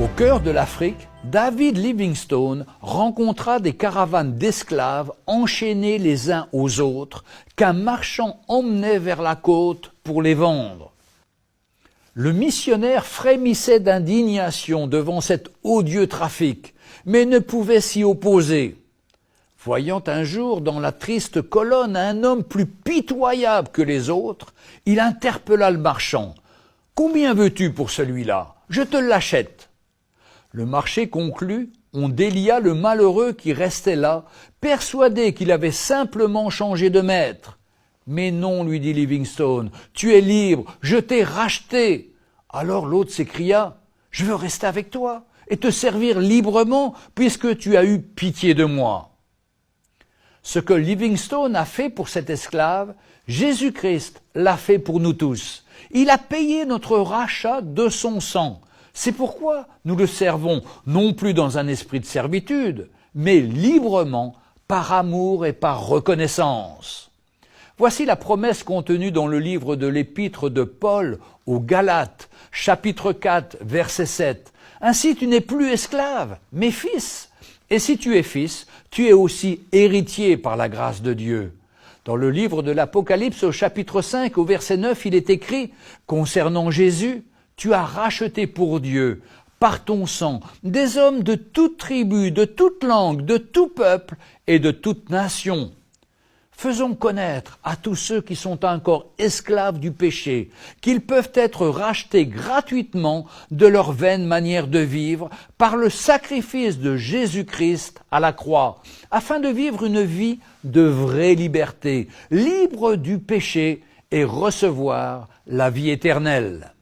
Au cœur de l'Afrique, David Livingstone rencontra des caravanes d'esclaves enchaînés les uns aux autres qu'un marchand emmenait vers la côte pour les vendre. Le missionnaire frémissait d'indignation devant cet odieux trafic, mais ne pouvait s'y opposer. Voyant un jour dans la triste colonne un homme plus pitoyable que les autres, il interpella le marchand. « Combien veux-tu pour celui-là? Je te l'achète. » Le marché conclu, on délia le malheureux qui restait là, persuadé qu'il avait simplement changé de maître. « Mais non, lui dit Livingstone, tu es libre, je t'ai racheté. » Alors l'autre s'écria, « Je veux rester avec toi et te servir librement puisque tu as eu pitié de moi. » Ce que Livingstone a fait pour cet esclave, Jésus-Christ l'a fait pour nous tous. Il a payé notre rachat de son sang. C'est pourquoi nous le servons, non plus dans un esprit de servitude, mais librement, par amour et par reconnaissance. Voici la promesse contenue dans le livre de l'épître de Paul aux Galates, chapitre 4, verset 7. « Ainsi tu n'es plus esclave, mais fils. Et si tu es fils, tu es aussi héritier par la grâce de Dieu. » Dans le livre de l'Apocalypse, au chapitre 5, au verset 9, il est écrit « Concernant Jésus, tu as racheté pour Dieu, par ton sang, des hommes de toute tribu, de toute langue, de tout peuple et de toute nation. » Faisons connaître à tous ceux qui sont encore esclaves du péché qu'ils peuvent être rachetés gratuitement de leur vaine manière de vivre par le sacrifice de Jésus-Christ à la croix, afin de vivre une vie de vraie liberté, libre du péché et recevoir la vie éternelle.